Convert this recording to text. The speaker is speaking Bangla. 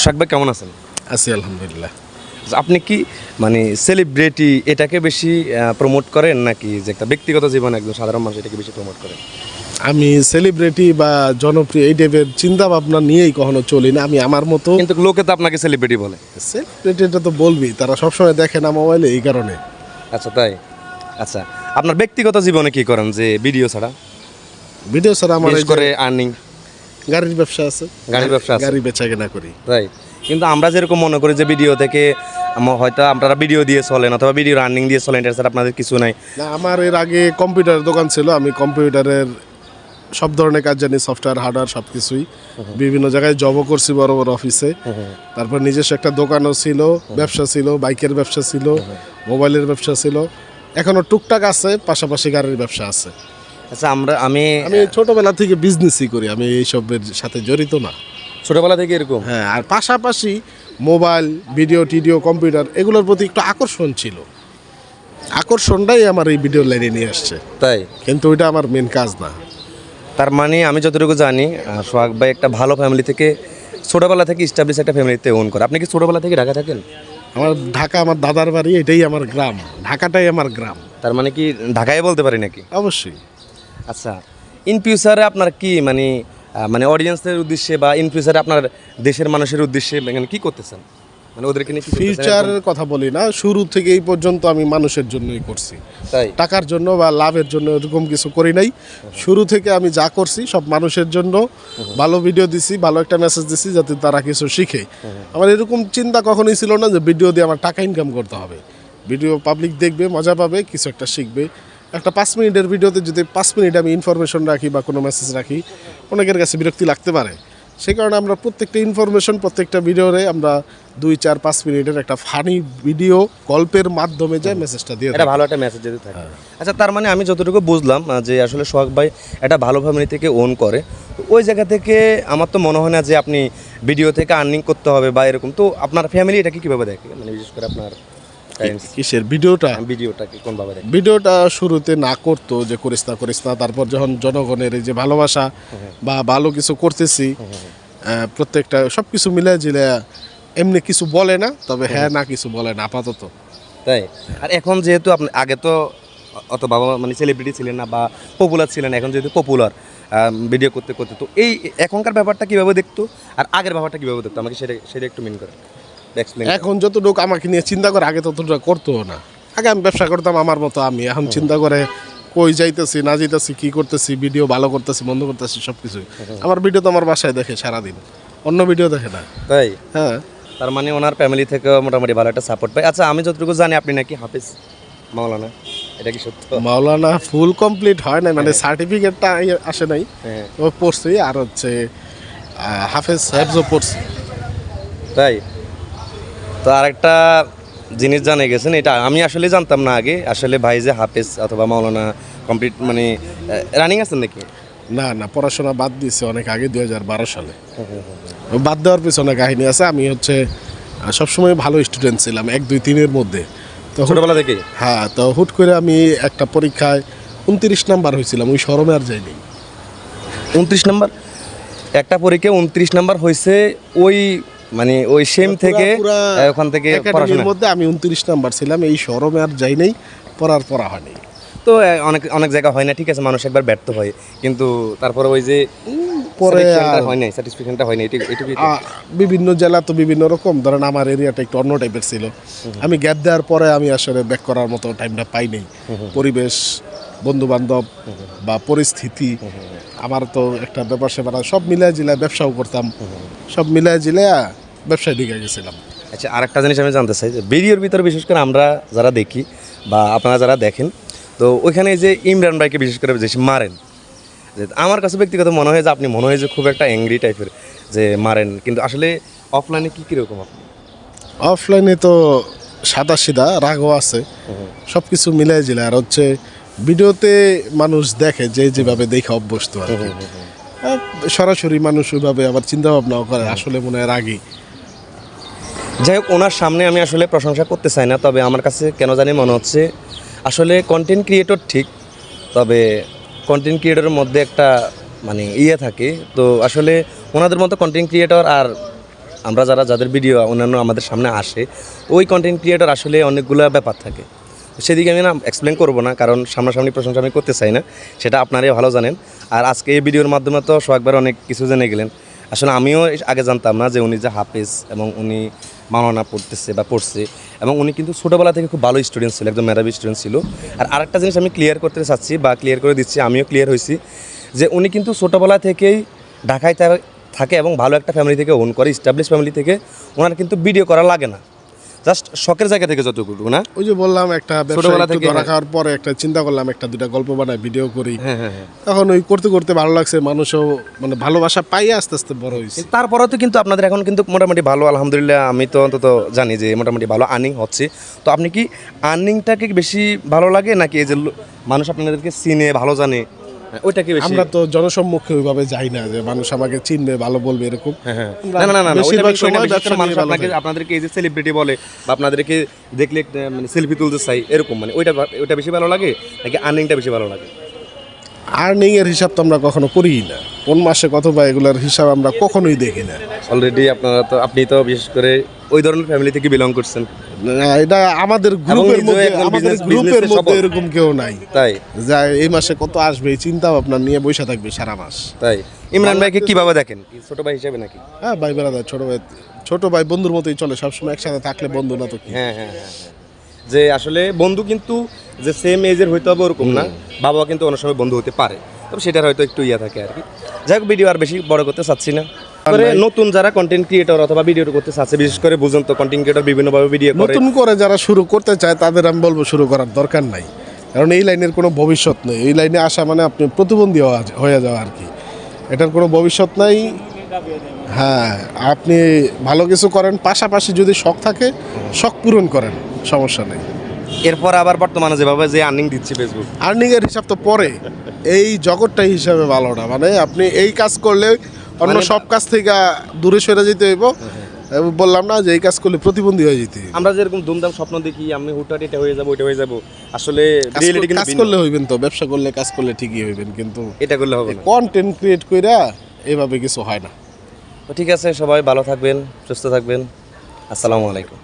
শাক ভাই কেমন আছেন? আছি আলহামদুলিল্লাহ। আপনি কি মানে সেলিব্রিটি এটাকে বেশি প্রমোট করেন নাকি যে একটা ব্যক্তিগত জীবন একজন সাধারণ মানুষ এটাকে বেশি প্রমোট করেন? আমি সেলিব্রিটি বা জনপ্রিয় এই টাইপের চিন্তা ভাবনা নিয়েই কখনো চলি না। আমি আমার মতো কিন্তু লোকে তো আপনাকে সেলিব্রিটি বলে। সেলিব্রিটিটা তো বলবি, তারা সবসময় দেখে না মোবাইলে, এই কারণে। আচ্ছা তাই। আচ্ছা আপনার ব্যক্তিগত জীবনে কি করেন যে ভিডিও ছাড়া? ভিডিও ছাড়া আমার বিশেষ করে আর্নিং গাড়ির ব্যবসা আছে। গাড়ির ব্যবসা আছে। গাড়ি বেচা কেনা করি। তাই। কিন্তু আমরা যেরকম মনে করি যে ভিডিও থেকে হয়তো আপনারা ভিডিও দিয়ে চলেন অথবা ভিডিও রানিং দিয়ে চলেন, এটা ছাড়া আপনাদের কিছু নাই। না, আমার এর আগে কম্পিউটারের দোকান ছিল। আমি কম্পিউটারের সব ধরনের কাজ জানি, সফটওয়্যার হার্ডওয়্যার সব কিছুই। বিভিন্ন জায়গায় জবও করছি, বড় বড় অফিসে। তারপর নিজস্ব একটা দোকানও ছিল, ব্যবসা ছিল, বাইকের ব্যবসা ছিল, মোবাইলের ব্যবসা ছিল। এখনো টুকটাক আছে, পাশাপাশি গাড়ির ব্যবসা আছে। আচ্ছা আমি ছোটবেলা থেকে বিজনেসই করি, আমি এইসবের সাথে জড়িত না। ছোটবেলা থেকে এরকম? হ্যাঁ, আর পাশাপাশি মোবাইল, ভিডিও টিডিও, কম্পিউটার এগুলোর প্রতি একটু আকর্ষণ ছিল। আকর্ষণটাই আমার এই ভিডিও লাইনে নিয়ে আসছে। তাই। কিন্তু ওইটা আমার মেন কাজ না। তার মানে আমি যতটুকু জানি সোহাগ ভাই একটা ভালো ফ্যামিলি থেকে, ছোটবেলা থেকে স্টাবলিশ একটা ফ্যামিলিতে ওন করে। আপনি কি ছোটবেলা থেকে ঢাকা থাকেন? আমার ঢাকা আমার দাদার বাড়ি, এটাই আমার গ্রাম, ঢাকাটাই আমার গ্রাম। তার মানে কি ঢাকায় বলতে পারি নাকি? অবশ্যই। আচ্ছা ইন ফিউচারে আপনার কি মানে অডিয়েন্সের উদ্দেশ্যে বা ইন ফিউচারে আপনার দেশের মানুষের উদ্দেশ্যে মানে কি করতেছেন, মানে ওদেরকে নিয়ে ফিউচারের কথা বলি না, শুরু থেকে এই পর্যন্ত আমি মানুষের জন্যই করছি। তাই। টাকার জন্য বা লাভের জন্য এরকম কিছু করি নাই। শুরু থেকে আমি যা করছি সব মানুষের জন্য। ভালো ভিডিও দিছি, ভালো একটা মেসেজ দিছি যাতে তারা কিছু শিখে। আমার এরকম চিন্তা কখনোই ছিল না যে ভিডিও দিয়ে আমার টাকা ইনকাম করতে হবে। ভিডিও পাবলিক দেখবে, মজা পাবে, কিছু একটা শিখবে। একটা 5 মিনিটের ভিডিওতে যদি 5 মিনিট আমি ইনফরমেশন রাখি বা কোনো মেসেজ রাখি, অনেকের কাছে বিরক্তি লাগতে পারে। সেই কারণে আমরা প্রত্যেকটা ইনফরমেশন, প্রত্যেকটা ভিডিওরে আমরা 2, 4, 5 মিনিটের একটা ফানি ভিডিও গল্পের মাধ্যমে যে মেসেজটা দিয়ে এটা ভালো একটা মেসেজ যেতে থাকে। আচ্ছা তার মানে আমি যতটুকু বুঝলাম যে আসলে সোহাগ ভাই একটা ভালো ফ্যামিলি থেকে ওন করে, তো ওই জায়গা থেকে আমার তো মনে হয় না যে আপনি ভিডিও থেকে আর্নিং করতে হবে বা এরকম। তো আপনার ফ্যামিলি এটাকে কীভাবে দেখে, মানে বিশেষ করে আপনার কিসের ভিডিওটাকে কোনভাবে দেখে? ভিডিওটা শুরুতে না করতো যে করিস না, তারপর যখন জনগণের এই যে ভালোবাসা বা ভালো কিছু করতেছি, প্রত্যেকটা সব কিছু মিলে জিলে এমনি কিছু বলে না, তবে হ্যাঁ না কিছু বলে না আপাতত। তাই। আর এখন যেহেতু আপনি আগে তো অত বাবা মানে সেলিব্রিটি ছিলেন না বা পপুলার ছিলেন, এখন যেহেতু পপুলার ভিডিও করতে করতে, তো এই এখনকার ব্যাপারটা কীভাবে দেখতো আর আগের ব্যাপারটা কীভাবে দেখতো, আমাকে সেটা একটু মিন করেন। এখন যতটুকু আমাকে নিয়ে চিন্তা করে, আগে ততটা করতো না। আগে আমি ব্যবসা করতাম আমার মতো, আমি এখন চিন্তা করে কই যাইতেছি না যাইতেছি, কি করতেছি, ভিডিও ভালো করতেছি মন্দ করতেছি সব কিছুই। আমার ভিডিও তো আমার বাসায় দেখে সারাদিন, অন্য ভিডিও দেখে না। তাই। হ্যাঁ। তার মানে ওনার ফ্যামিলি থেকে মোটামুটি ভালো একটা সাপোর্ট পাই। আচ্ছা আমি যতটুকু জানি আপনি নাকি হাফেজ মাওলানা, এটা কি সত্য? মাওলানা ফুল কমপ্লিট হয় নাই, মানে সার্টিফিকেটটা আসে নাই। ও পড়ছি, আর হচ্ছে হাফেজও পড়ছি। তাই। তো আরেকটা জিনিস জানে গেছেন, এটা আমি আসলে জানতাম না আগে, আসলে ভাই যে হাফেজ অথবা মাওলানা কমপ্লিট মানে রানিং আছেন নাকি? না, পড়াশোনা বাদ দিয়েছে অনেক আগে, 2012 সালে। বাদ দেওয়ার পিছনে কাহিনী আছে। আমি হচ্ছে সবসময় ভালো স্টুডেন্ট ছিলাম, 1, 2, 3-এর মধ্যে। তো ছোটবেলা থেকে? হ্যাঁ, তো হুট করে আমি একটা পরীক্ষায় 29 নাম্বার হয়েছিলাম, ওই শরমে আর যাইনি। 29 নাম্বার? একটা পরীক্ষায় 29 নাম্বার হয়েছে, ওই মানে ওই সেম থেকে ওখান থেকে পড়াশোনার মধ্যে আমি 29 নাম্বার ছিলাম, এই শরমে আর যাই নাই, পড়া হয়নি। তো অনেক অনেক জায়গা হয় না, ঠিক আছে, মানুষ একবার ব্যর্থ হয়, কিন্তু তারপরে ওই যে পরে হয় না, স্যাটিসফ্যাকশনটা হয় না, বিভিন্ন জেলা তো বিভিন্ন রকম। ধরেন আমার এরিয়াটা একটু অন্য টাইপের ছিল। আমি গ্যাপ দেওয়ার পরে আমি আসলে ব্যাক করার মতো টাইমটা পাই নাই। পরিবেশ, বন্ধু বান্ধব বা পরিস্থিতি, আমার তো একটা ব্যাপার সেবার সব মিলায় জিলায় ব্যবসাও করতাম, সব মিলায় জিলায় ব্যবসায় ঢুকে গেছিলাম। আচ্ছা আরেকটা জিনিস আমি জানতে চাই, যে ভিডিওর ভিতরে বিশেষ করে আমরা যারা দেখি বা আপনারা যারা দেখেন, তো ওইখানে যে ইমরান ভাইকে বিশেষ করে বেশি মারেন, যে আমার কাছে ব্যক্তিগত মনে হয় যে আপনি মনে হয় যে খুব একটা অ্যাংরি টাইপের যে মারেন, কিন্তু আসলে অফলাইনে কীরকম আপনি? অফলাইনে তো সাদা সিধা, রাগও আছে, সব কিছু মিলাই জিলে। আর হচ্ছে ভিডিওতে মানুষ দেখে যেভাবে দেখে অভ্যস্ত, আর সরাসরি মানুষ ওইভাবে আবার চিন্তা ভাবনাও করে, আসলে মনে হয় রাগী। যাই হোক, ওনার সামনে আমি আসলে প্রশংসা করতে চাই না, তবে আমার কাছে কেন জানি মনে হচ্ছে আসলে কন্টেন্ট ক্রিয়েটর ঠিক, তবে কন্টেন্ট ক্রিয়েটরের মধ্যে একটা মানে থাকে, তো আসলে ওনাদের মতো কন্টেন্ট ক্রিয়েটর আর আমরা যাদের ভিডিও অন্যান্য আমাদের সামনে আসে, ওই কন্টেন্ট ক্রিয়েটর আসলে অনেকগুলো ব্যাপার থাকে। সেদিকে আমি না এক্সপ্লেন করবো না, কারণ সামনাসামনি প্রশংসা আমি করতে চাই না, সেটা আপনারাই ভালো জানেন। আর আজকে এই ভিডিওর মাধ্যমে তো সোহাগবার অনেক কিছু জেনে গেলেন। আসলে আমিও আগে জানতাম না যে উনি যে হাফেজ এবং উনি মাওলানা পড়তেছে বা পড়ছে, এবং উনি কিন্তু ছোটোবেলা থেকে খুব ভালো স্টুডেন্ট ছিল, একদম মেধাবী স্টুডেন্ট ছিল। আর আরেকটা জিনিস আমি ক্লিয়ার করতে চাচ্ছি বা ক্লিয়ার করে দিচ্ছি, আমিও ক্লিয়ার হয়েছি যে উনি কিন্তু ছোটোবেলা থেকেই ঢাকায় থাকে এবং ভালো একটা ফ্যামিলি থেকে ওন করে, স্টাবলিশ ফ্যামিলি থেকে। ওনার কিন্তু ভিডিও করা লাগে না, জাস্ট শখের জায়গা থেকে যতটুকু না। ওই যে বললাম একটা ছোটবেলা থেকে ধরা খাওয়ার পরে একটা চিন্তা করলাম একটা দুটা গল্প বানাই ভিডিও করি। হ্যাঁ। তখন ওই করতে করতে ভালো লাগছে, মানুষও মানে ভালোবাসা পাইয়ে আস্তে আস্তে বড় হয়েছে। তারপরেও তো কিন্তু আপনাদের এখন কিন্তু মোটামুটি ভালো, আলহামদুলিল্লাহ। আমি তো অন্তত জানি যে মোটামুটি ভালো আর্নিং হচ্ছে। তো আপনি কি আর্নিংটাকে বেশি ভালো লাগে, নাকি এই যে মানুষ আপনাদেরকে চিনে ভালো জানে ওইটা কি বেশি? আমরা তো জনসম্মুখে ওইভাবে যাই না যে মানুষ আমাকে চিনবে, ভালো বলবে এরকম। না, বেশিরভাগ সময় ওইটা ব্যবসা মানুষ নিয়ে ভালো থাকে। আপনাদেরকে এই যে সেলিব্রিটি বলে বা আপনাদেরকে দেখলে মানে সেলফি তুলতে চাই এরকম, মানে ওইটা বেশি ভালো লাগে নাকি আর্নিংটা বেশি ভালো লাগে? আর্নিং এর হিসাব তো আমরা কখনো করিই না, কোন মাসে কত বা এগুলোর হিসাব আমরা কখনোই দেখি না। অলরেডি আপনি তো বিশেষ করে ওই ধরনের ফ্যামিলি থেকে বিলং করছেন। না, এটা আমাদের গ্রুপের মধ্যে এরকম কেউ নাই তাই যা এই মাসে কত আসবে এই চিন্তা ভাবনা নিয়ে বসে থাকবে সারা মাস। তাই ইমরান ভাইকে কিভাবে দেখেন, ছোট ভাই হিসেবে নাকি? হ্যাঁ, ভাই বেড়াদার ছোট ভাই বন্ধুর মতোই চলে, সবসময় একসাথে থাকলে বন্ধু না তো কি। হ্যাঁ। যে আসলে বন্ধু কিন্তু যে সেম এজের হইতে হবে ওরকম না, বাবা কিন্তু অনেক সময় বন্ধু হতে পারে, তবে সেটার হয়তো একটু থাকে আর কি। যাই হোক, ভিডিও আর বেশি বড় করতে চাচ্ছি না। নতুন যারা কন্টেন্ট ক্রিয়েটর অথবা ভিডিও করতে চাচ্ছে, বিশেষ করে বুঝুন তো কন্টেন্ট ক্রিয়েটর বিভিন্নভাবে ভিডিও করে, নতুন করে যারা শুরু করতে চায় তাদের আমি বলবো শুরু করার দরকার নাই, কারণ এই লাইনের কোনো ভবিষ্যৎ নেই। এই লাইনে আসা মানে আপনি প্রতিবন্ধী হয়ে যাওয়া আর কি, এটার কোনো ভবিষ্যৎ নাই। হ্যাঁ, আপনি ভালো কিছু করেন, পাশাপাশি যদি শখ থাকে শখ পূরণ করেন, সমস্যা নেই। এরপর আবার বর্তমানে যেভাবে যে আর্নিং দিচ্ছে ফেসবুক, আর্নিং এর হিসাব তো পরে, এই জগৎটাই হিসাবে ভালো না। মানে আপনি এই কাজ করলে অন্য সব কাজ থেকে দূরে সরে যেতে হইব। বললাম না যে এই কাজ করলে প্রতিবন্ধী হয়ে যেতে। আমরা যেরকম ধুমধাম স্বপ্ন দেখি, আমি হুটহাট এটা হয়ে যাবো ওইটা হয়ে যাবো, আসলে রিয়েলিটি কিন্তু কাজ করলে হইবেন তো, ব্যবসা করলে কাজ করলে ঠিকই হইবেন, কিন্তু এটা করলে হবে না। কন্টেন্ট ক্রিয়েট কইরা এভাবে কিছু হয় না। তো ঠিক আছে, সবাই ভালো থাকবেন, সুস্থ থাকবেন। আসসালামু আলাইকুম।